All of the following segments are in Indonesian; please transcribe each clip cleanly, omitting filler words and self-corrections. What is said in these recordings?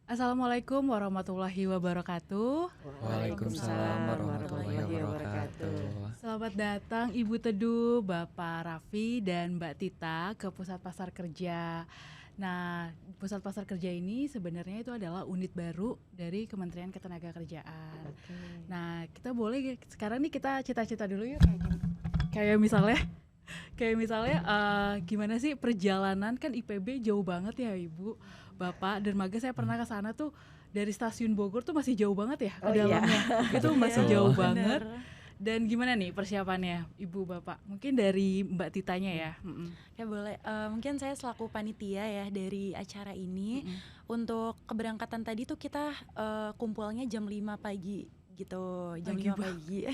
Assalamualaikum warahmatullahi wabarakatuh. Waalaikumsalam warahmatullahi wabarakatuh. Selamat datang Ibu Teduh, Bapak Raffi, dan Mbak Tita ke Pusat Pasar Kerja. Nah, Pusat Pasar Kerja ini sebenarnya itu adalah unit baru dari Kementerian Ketenagakerjaan. Nah, kita boleh sekarang nih kita cita-cita dulu yuk kayak misalnya gimana sih perjalanan, kan IPB jauh banget ya Ibu, Bapak, dermaga saya pernah ke sana tuh dari stasiun Bogor tuh masih jauh banget ya ke dalamnya. Itu masih jauh banget. Dan gimana nih persiapannya Ibu Bapak? Mungkin dari Mbak Titanya ya. Ya boleh, mungkin saya selaku panitia ya dari acara ini. Untuk keberangkatan tadi tuh kita kumpulnya jam 5 pagi gitu, jam 5 pagi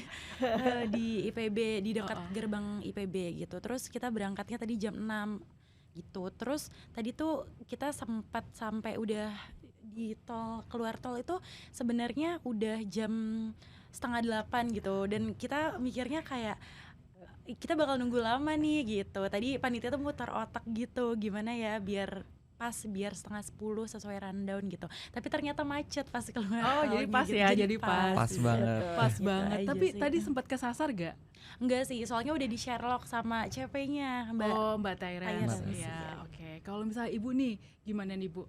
di IPB, di dekat gerbang IPB gitu. Terus kita berangkatnya tadi jam 6 gitu. Terus tadi tuh kita sempat sampai udah di tol, keluar tol itu sebenarnya udah jam 7:30 gitu. Dan kita mikirnya kayak kita bakal nunggu lama nih gitu. Tadi panitia tuh muter otak gitu, gimana ya biar pas, biar 9:30 sesuai rundown gitu. Tapi ternyata macet pas keluar. Oh, jadi pas gitu. ya, jadi pas. Pas banget. Pas Gitu banget. aja Tapi sih. tadi sempat kesasar gak? Enggak sih, soalnya udah di Sherlock sama CP-nya, Mbak. Oh, Mbak Tairen. Mbak Iya, oke. Kalau misalnya Ibu nih, gimana nih Bu?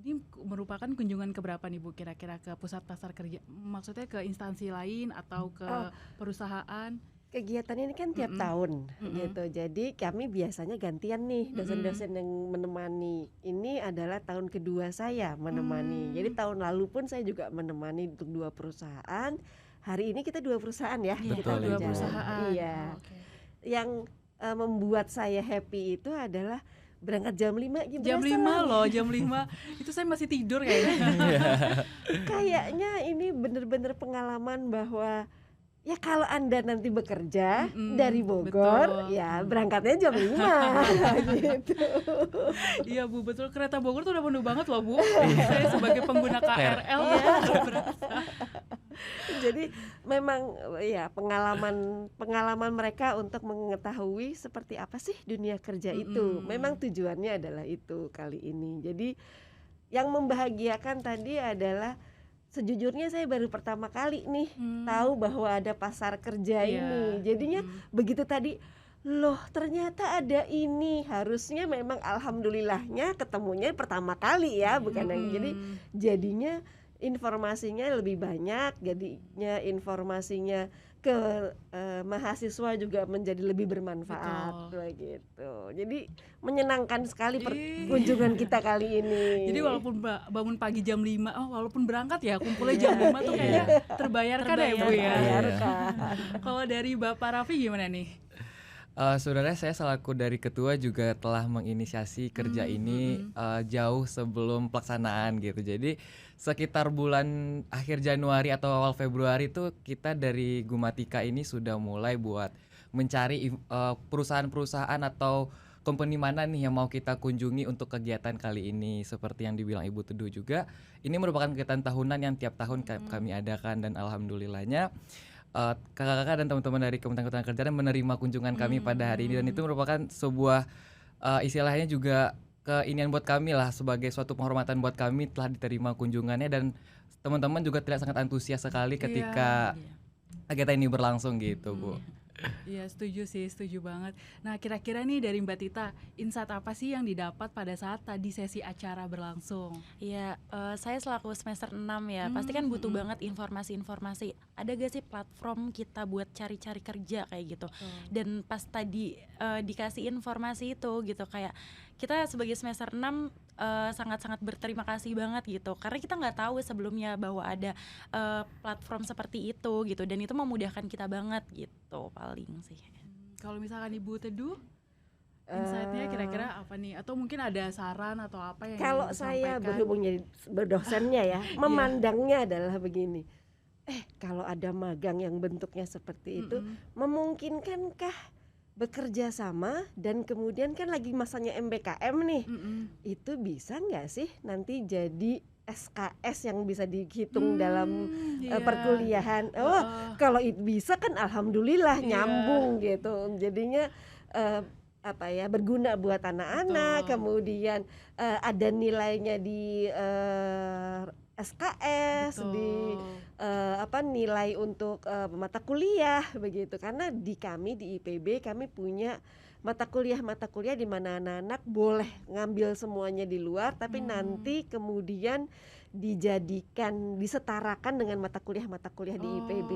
Ini merupakan kunjungan keberapa nih Bu kira-kira ke Pusat Pasar Kerja? Maksudnya ke instansi lain atau ke perusahaan? Kegiatan ini kan tiap tahun gitu. Jadi kami biasanya gantian nih dosen-dosen yang menemani. Ini adalah tahun kedua saya menemani. Jadi tahun lalu pun saya juga menemani untuk 2 perusahaan. Hari ini kita 2 perusahaan ya. Iya, kita Dua berjalan. perusahaan. Iya. Oh, oke. Yang membuat saya happy itu adalah berangkat jam 5 Jam 5 loh, jam 5. Itu saya masih tidur kayaknya. Kayaknya ini benar-benar pengalaman bahwa ya kalau Anda nanti bekerja dari Bogor, betul. ya berangkatnya jam 5 gitu. Iya Bu, betul. Kereta Bogor tuh udah penuh banget loh Bu. Saya sebagai pengguna KRL berasa. Jadi memang ya pengalaman mereka untuk mengetahui seperti apa sih dunia kerja itu. Memang tujuannya adalah itu kali ini. Jadi yang membahagiakan tadi adalah sejujurnya saya baru pertama kali nih tahu bahwa ada pasar kerja ini. Jadinya begitu tadi, loh ternyata ada ini. Harusnya memang alhamdulillahnya ketemunya pertama kali ya, bukan yang jadinya informasinya lebih banyak, jadinya informasinya ke mahasiswa juga menjadi lebih bermanfaat begitu. Jadi menyenangkan sekali kunjungan kita kali ini. Jadi walaupun bangun pagi jam 5, walaupun berangkat ya kumpulnya jam 5 tuh kayaknya terbayarkan ya Bu ya. Kalau dari Bapak Raffi gimana nih? Sebenarnya saya selaku dari ketua juga telah menginisiasi kerja ini jauh sebelum pelaksanaan gitu. Jadi sekitar bulan akhir Januari atau awal Februari itu kita dari Gumatika ini sudah mulai buat mencari perusahaan-perusahaan atau company mana nih yang mau kita kunjungi untuk kegiatan kali ini. Seperti yang dibilang Ibu Teduh juga, ini merupakan kegiatan tahunan yang tiap tahun kami adakan, dan alhamdulillahnya kakak-kakak dan teman-teman dari Kementerian Ketenagakerjaan menerima kunjungan kami pada hari ini, dan itu merupakan sebuah istilahnya juga keinian buat kami lah, sebagai suatu penghormatan buat kami telah diterima kunjungannya, dan teman-teman juga terlihat sangat antusias sekali ketika kegiatan ini berlangsung gitu Bu. Iya setuju banget. Nah kira-kira nih dari Mbak Tita, insight apa sih yang didapat pada saat tadi sesi acara berlangsung? Iya, saya selaku semester 6 ya, pasti kan butuh banget informasi-informasi. Ada gak sih platform kita buat cari-cari kerja kayak gitu. Dan pas tadi dikasih informasi itu gitu, kayak kita sebagai semester 6 sangat-sangat berterima kasih banget gitu. Karena kita gak tahu sebelumnya bahwa ada platform seperti itu gitu. Dan itu memudahkan kita banget gitu paling sih. Kalau misalkan Ibu Teduh, insight-nya kira-kira apa nih? Atau mungkin ada saran atau apa yang kalau ingin saya disampaikan? berhubung jadi berdosennya ya, memandangnya adalah begini. Kalau ada magang yang bentuknya seperti itu, memungkinkankah bekerja sama, dan kemudian kan lagi masanya MBKM nih, itu bisa nggak sih nanti jadi SKS yang bisa dihitung dalam perkuliahan? Kalau itu bisa kan alhamdulillah nyambung gitu. Jadinya berguna buat anak-anak, Betul. kemudian ada nilainya di SKS, di nilai untuk mata kuliah begitu. Karena di IPB kami punya mata kuliah di mana anak-anak boleh ngambil semuanya di luar, tapi nanti kemudian disetarakan dengan mata kuliah di IPB.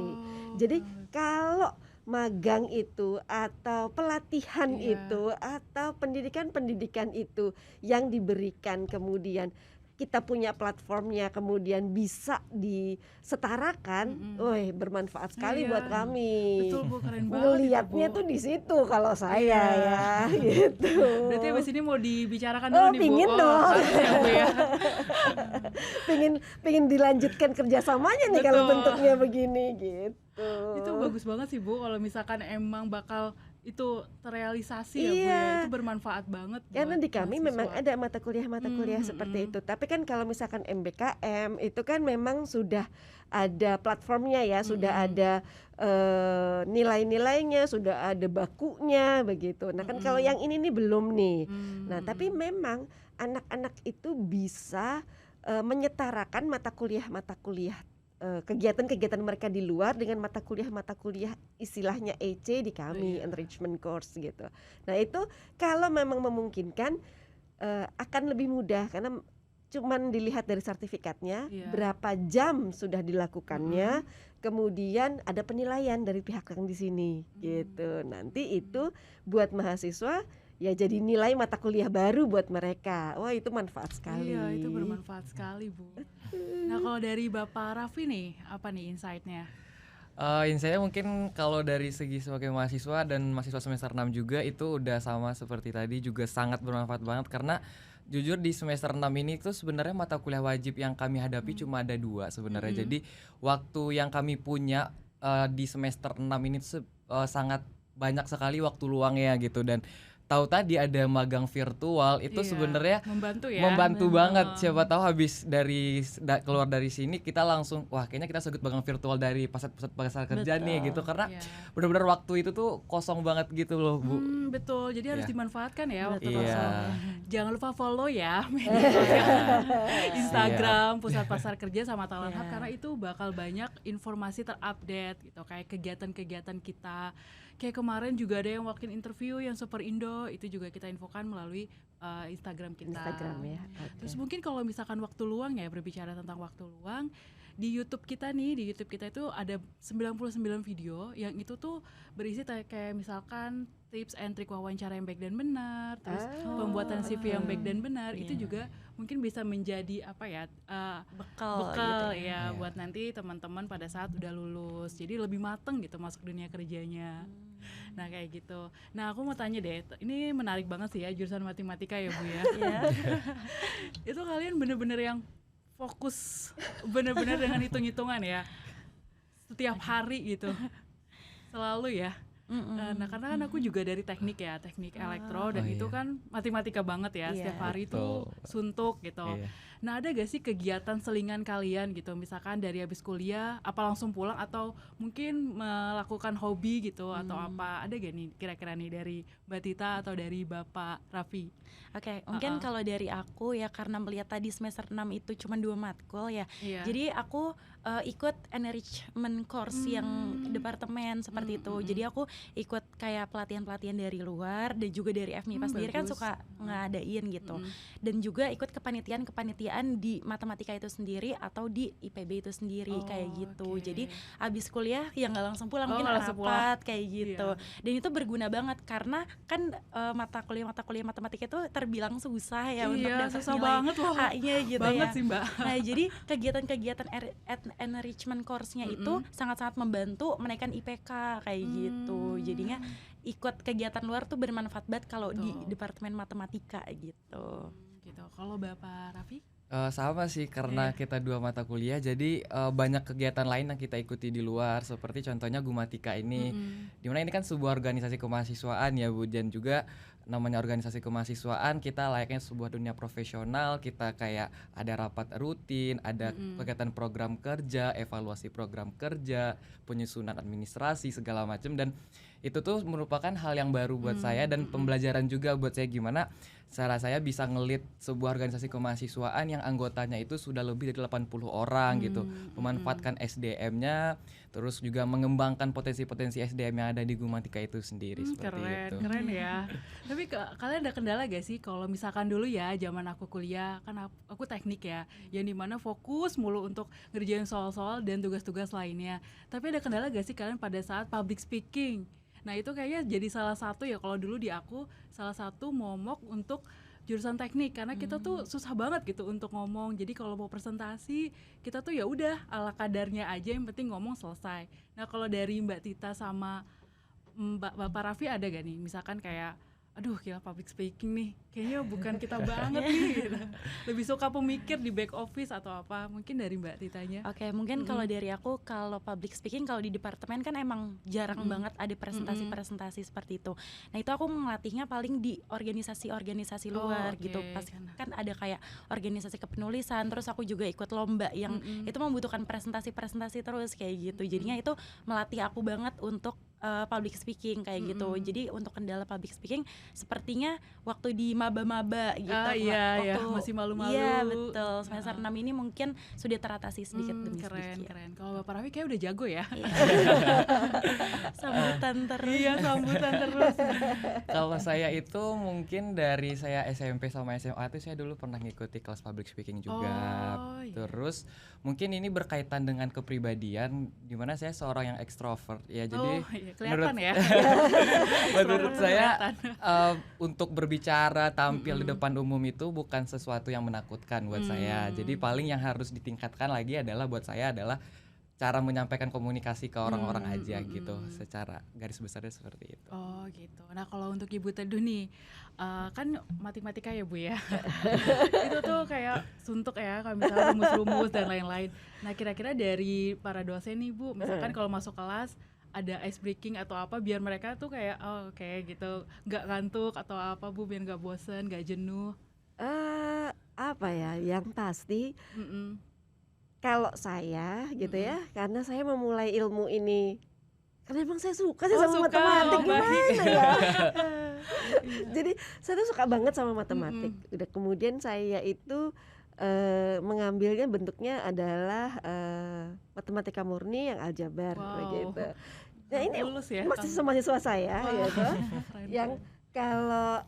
Jadi kalau magang itu atau pelatihan itu atau pendidikan itu yang diberikan, kemudian kita punya platformnya, kemudian bisa disetarakan, bermanfaat sekali buat kami. Betul Bu, keren banget itu, Ngelihatnya Bu. tuh di situ kalau saya ya, gitu. Berarti abis ini mau dibicarakan dulu nih Bu. Pingin dong. Harus ya Bu ya. pengen dilanjutkan kerjasamanya nih kalau Betul. bentuknya begini gitu. Itu bagus banget sih Bu, kalau misalkan emang bakal itu terrealisasi ya Bu Iya. ya. Itu bermanfaat banget Karena buat di kami mahasiswa. memang ada mata kuliah seperti itu. Tapi kan kalau misalkan MBKM itu kan memang sudah ada platformnya ya, sudah ada nilai-nilainya, sudah ada bakunya begitu. Nah kan kalau yang ini nih belum nih. Nah tapi memang anak-anak itu bisa menyetarakan mata kuliah kegiatan-kegiatan mereka di luar dengan mata kuliah istilahnya EC di kami, enrichment course gitu. Nah itu kalau memang memungkinkan akan lebih mudah karena cuman dilihat dari sertifikatnya, berapa jam sudah dilakukannya, kemudian ada penilaian dari pihak yang di sini gitu. Nanti itu buat mahasiswa ya jadi nilai mata kuliah baru buat mereka. Wah itu manfaat sekali. Iya, itu bermanfaat sekali Bu. Nah kalau dari Bapak Raffi nih, apa nih insight-nya? Insight-nya mungkin kalau dari segi sebagai mahasiswa dan mahasiswa semester 6 juga itu udah sama seperti tadi, juga sangat bermanfaat banget karena jujur di semester 6 ini tuh sebenarnya mata kuliah wajib yang kami hadapi cuma ada 2 sebenarnya. Jadi waktu yang kami punya di semester 6 ini tuh sangat banyak sekali waktu luangnya gitu, dan tahu tadi ada magang virtual itu sebenarnya membantu banget. Siapa tahu habis keluar dari sini kita langsung kayaknya kita sebut magang virtual dari pusat pasar kerja nih gitu, karena benar-benar waktu itu tuh kosong banget gitu loh Bu. Betul, jadi harus dimanfaatkan ya waktu Iya. kosong. Jangan lupa follow ya Instagram Pusat Pasar Kerja sama Talent Hub, karena itu bakal banyak informasi terupdate gitu, kayak kegiatan-kegiatan kita. Kayak kemarin juga ada yang walk-in interview yang Super Indo, itu juga kita infokan melalui Instagram kita. Instagram ya. Okay. Terus mungkin kalau misalkan waktu luang ya, berbicara tentang waktu luang, di YouTube kita itu ada 99 video yang itu tuh berisi kayak misalkan tips and trik wawancara yang baik dan benar, terus pembuatan CV yang baik dan benar, itu juga mungkin bisa menjadi bekal gitu ya buat nanti teman-teman pada saat udah lulus, jadi lebih mateng gitu masuk dunia kerjanya. Nah kayak gitu. Nah aku mau tanya deh, ini menarik banget sih ya jurusan matematika ya Bu ya. Itu kalian bener-bener yang fokus bener-bener dengan hitung-hitungan ya setiap hari gitu selalu ya. Nah karena kan aku juga dari teknik elektro, dan itu kan matematika banget ya, setiap hari itu suntuk gitu. Nah ada gak sih kegiatan selingan kalian gitu, misalkan dari habis kuliah apa langsung pulang atau mungkin melakukan hobi gitu atau apa, ada gak nih kira-kira nih dari Mbak Tita atau dari Bapak Raffi? Oke, mungkin kalau dari aku ya, karena melihat tadi semester 6 itu cuma 2 matkul ya, jadi aku ikut enrichment course yang departemen seperti itu. Jadi aku ikut kayak pelatihan-pelatihan dari luar, dan juga dari FMIPA sendiri kan suka ngadain gitu, dan juga ikut kepanitiaan di matematika itu sendiri atau di IPB itu sendiri kayak gitu. Jadi abis kuliah ya nggak langsung pulang, mungkin rapat kayak gitu. Dan itu berguna banget karena kan mata kuliah matematika itu terbilang susah ya untuk dapat susah nilai banget loh A-nya gitu banget ya. sih Mbak. Nah jadi kegiatan-kegiatan enrichment course-nya itu sangat-sangat membantu menaikkan IPK kayak gitu. Jadinya ikut kegiatan luar tuh bermanfaat banget kalau di departemen matematika gitu. gitu. Kalau Bapak Raffi? Sama sih karena kita 2 mata kuliah jadi banyak kegiatan lain yang kita ikuti di luar seperti contohnya Gumatika ini. Dimana ini kan sebuah organisasi kemahasiswaan ya Bu, dan juga namanya organisasi kemahasiswaan kita layaknya sebuah dunia profesional, kita kayak ada rapat rutin, ada kegiatan program kerja, evaluasi program kerja, penyusunan administrasi segala macam, dan itu tuh merupakan hal yang baru buat saya dan pembelajaran juga buat saya gimana cara saya bisa ngelit sebuah organisasi kemahasiswaan yang anggotanya itu sudah lebih dari 80 orang gitu, memanfaatkan SDM-nya, terus juga mengembangkan potensi-potensi SDM yang ada di Gumatika itu sendiri seperti itu. Keren ya. Tapi kalian ada kendala gak sih kalau misalkan dulu ya zaman aku kuliah, kan aku teknik ya, yang dimana fokus mulu untuk ngerjain soal-soal dan tugas-tugas lainnya. Tapi ada kendala gak sih kalian pada saat public speaking? Nah itu kayaknya jadi salah satu ya, kalau dulu di aku salah satu momok untuk jurusan teknik, karena kita tuh susah banget gitu untuk ngomong. Jadi kalau mau presentasi kita tuh ya udah ala kadarnya aja, yang penting ngomong selesai. Nah kalau dari Mbak Tita sama Bapak Raffi ada gak nih misalkan kayak aduh gila public speaking nih kayaknya bukan kita banget nih gitu. Lebih suka pemikir di back office atau apa, mungkin dari Mbak Titanya. Oke, mungkin kalau dari aku, kalau public speaking kalau di departemen kan emang jarang banget ada presentasi-presentasi seperti itu. Nah itu aku melatihnya paling di organisasi-organisasi luar gitu. Pasti kan ada kayak organisasi kepenulisan, terus aku juga ikut lomba yang itu membutuhkan presentasi-presentasi terus kayak gitu. Jadinya itu melatih aku banget untuk public speaking kayak gitu. Jadi untuk kendala public speaking sepertinya waktu di maba-maba gitu. Iya, masih malu-malu. Iya betul, semester 6 ini mungkin sudah teratasi sedikit demi sedikit. Keren. Kalau Bapak Raffi kayak udah jago ya. Sambutan terus. Iya, sambutan terus. Kalau saya itu mungkin dari saya SMP sama SMA itu saya dulu pernah ngikuti kelas public speaking juga. Terus mungkin ini berkaitan dengan kepribadian, dimana saya seorang yang ekstrovert ya. Jadi kelihatan ya. menurut saya untuk berbicara tampil di depan umum itu bukan sesuatu yang menakutkan buat saya. Jadi paling yang harus ditingkatkan lagi adalah buat saya adalah cara menyampaikan komunikasi ke orang-orang aja gitu. Secara garis besarnya seperti itu. Oh gitu. Nah kalau untuk Ibu Teduh nih, kan matematika ya Bu ya. Itu tuh kayak suntuk ya, kalau misalnya rumus-rumus dan lain-lain. Nah kira-kira dari para dosen nih Bu, misalkan kalau masuk kelas ada ice breaking atau apa biar mereka tuh kayak oke gitu, nggak ngantuk atau apa Bu, biar nggak bosen, nggak jenuh. Apa ya, yang pasti kalau saya gitu ya, karena saya memulai ilmu ini karena emang saya suka sih sama matematik, gimana ya. Jadi saya tuh suka banget sama matematik. Udah kemudian saya itu mengambilnya bentuknya adalah matematika murni yang aljabar begitu. Nah ini mahasiswa saya gitu, yang kalau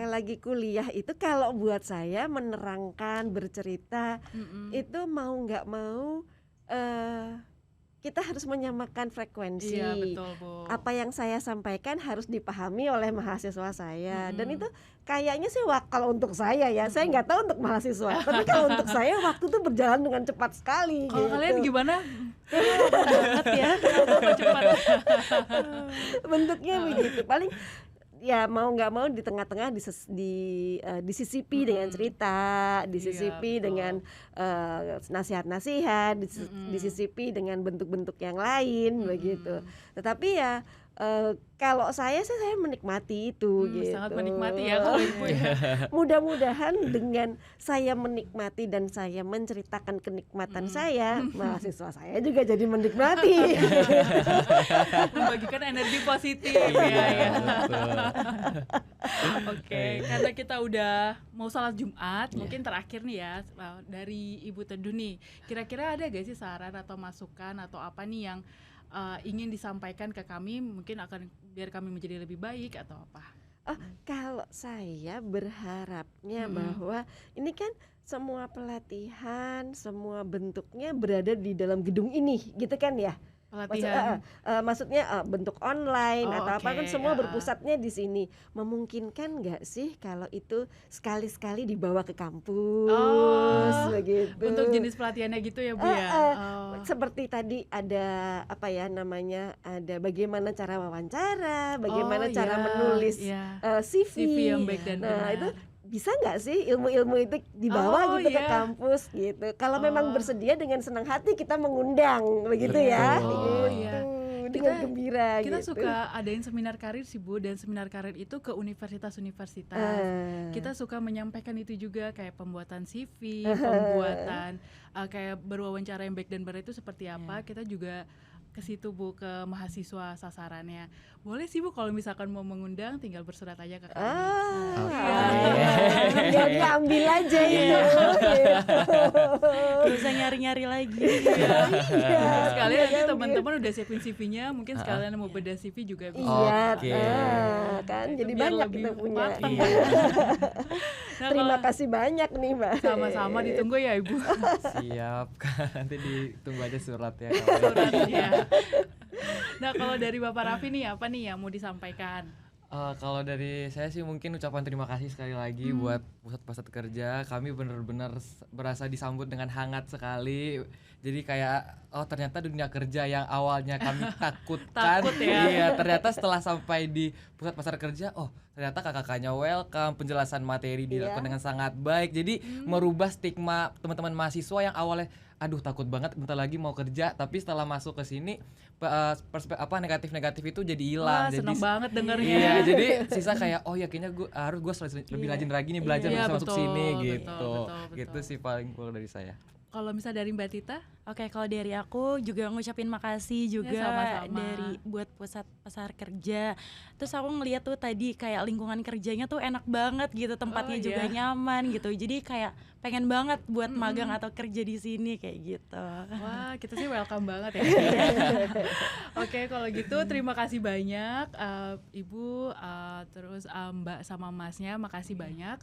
lagi kuliah itu kalau buat saya menerangkan, bercerita itu mau nggak mau kita harus menyamakan frekuensi. Iya, betul, Bu. Apa yang saya sampaikan harus dipahami oleh mahasiswa saya. Dan itu kayaknya sih kalau untuk saya ya, saya nggak tahu untuk mahasiswa. Tapi kalau untuk saya waktu itu berjalan dengan cepat sekali. Kalau gitu. kalian gimana? Banget ya. Cepat. Bentuknya begitu. Paling ya mau nggak mau di tengah-tengah disisipi dengan cerita, disisipi dengan nasihat-nasihat, disisipi dengan bentuk-bentuk yang lain begitu. Tetapi ya kalau saya sih saya menikmati itu gitu. Sangat menikmati ya kalau Ibu ya. Mudah-mudahan dengan saya menikmati dan saya menceritakan kenikmatan saya, mahasiswa saya juga jadi menikmati. Membagikan energi positif ya. Oke, karena kita udah mau salat Jumat, mungkin terakhir nih ya dari Ibu Teduh nih. Kira-kira ada gak sih saran atau masukan atau apa nih yang ingin disampaikan ke kami, mungkin akan biar kami menjadi lebih baik atau apa? Kalau saya berharapnya bahwa ini kan semua pelatihan, semua bentuknya berada di dalam gedung ini, gitu kan ya? Pelatihan. Maksudnya bentuk online atau apa kan semua berpusatnya di sini. Memungkinkan nggak sih kalau itu sekali-sekali dibawa ke kampus begitu? Untuk jenis pelatihannya gitu ya Bu ya. Seperti tadi ada apa ya namanya, ada bagaimana cara wawancara, bagaimana cara menulis CV yang baik dan benar. Itu bisa nggak sih ilmu-ilmu itu dibawa Oh, gitu ke iya. kampus gitu. Kalau memang Oh. bersedia dengan senang hati kita mengundang begitu ya. Betul. Oh, Gitu. iya. Dengan gembira Kita gitu. suka adain seminar karir sih Bu, dan seminar karir itu ke universitas-universitas. Ah. Kita suka menyampaikan itu juga kayak pembuatan CV, pembuatan kayak berwawancara yang baik dan benar itu seperti apa. Kita juga ke situ Bu, ke mahasiswa sasarannya. Boleh sih Bu, kalau misalkan mau mengundang tinggal bersurat aja ke kami. Ya diambil aja itu. Gak usah nyari-nyari lagi. Sekalian nanti teman-teman udah siapin CV-nya, mungkin sekalian mau bedah CV juga bisa. Iya, Oke. kan Itu jadi biar banyak lebih kita punya. matang. Iya. Nah, Terima kalau- kasih banyak nih Mbak. sama-sama ditunggu ya Ibu. Siap kan, nanti ditunggu aja suratnya. Suratnya. Nah, kalau dari Bapak Raffi nih apa nih yang mau disampaikan? Kalau dari saya sih mungkin ucapan terima kasih sekali lagi buat pusat kerja. Kami benar-benar berasa disambut dengan hangat sekali. Jadi kayak ternyata dunia kerja yang awalnya kami takutkan, Takut ya. iya, ternyata setelah sampai di pusat pasar kerja, ternyata kakak-kakaknya welcome, penjelasan materi dilakukan dengan sangat baik. Jadi merubah stigma teman-teman mahasiswa yang awalnya aduh takut banget bentar lagi mau kerja, tapi setelah masuk ke sini negatif-negatif itu jadi hilang. Wah, seneng banget dengernya. Iya, jadi sisa kayak ya kayaknya gue lebih rajin lagi nih belajar Iya, bisa masuk betul, sini betul, gitu. betul. Gitu sih paling cool dari saya. Kalau misalnya dari Mbak Tita? Oke, kalau dari aku juga ngucapin makasih juga sama-sama. dari buat pusat pasar kerja. Terus aku ngeliat tuh tadi kayak lingkungan kerjanya tuh enak banget gitu, tempatnya Oh, juga iya. nyaman gitu. Jadi kayak pengen banget buat magang atau kerja di sini kayak gitu. Wah, kita sih welcome banget ya. Oke, kalau gitu terima kasih banyak Ibu, terus Mbak sama Masnya, makasih banyak.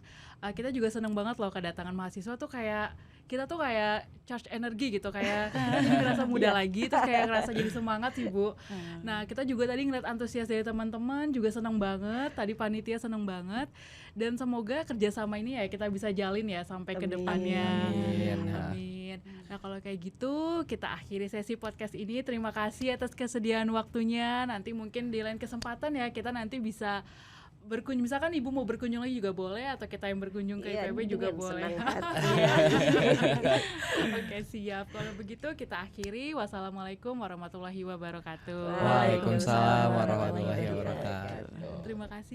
Kita juga seneng banget loh kedatangan mahasiswa tuh kayak kita tuh kayak charge energi gitu, kayak ngerasa muda lagi, terus kayak ngerasa jadi semangat sih Bu. Nah, kita juga tadi ngeliat antusias dari teman-teman juga seneng banget, tadi panitia seneng banget, dan semoga kerjasama ini ya kita bisa jalin ya sampai ke depannya. Amin. Amin. Nah, kalau kayak gitu kita akhiri sesi podcast ini. Terima kasih atas kesediaan waktunya. Nanti mungkin di lain kesempatan ya kita nanti bisa berkunjung, misalkan Ibu mau berkunjung lagi juga boleh, atau kita yang berkunjung ke Iya, IPB juga dengan boleh. senang hati. Oke, siap. Kalau begitu kita akhiri. Wassalamualaikum warahmatullahi wabarakatuh. Waalaikumsalam warahmatullahi wabarakatuh. Terima kasih.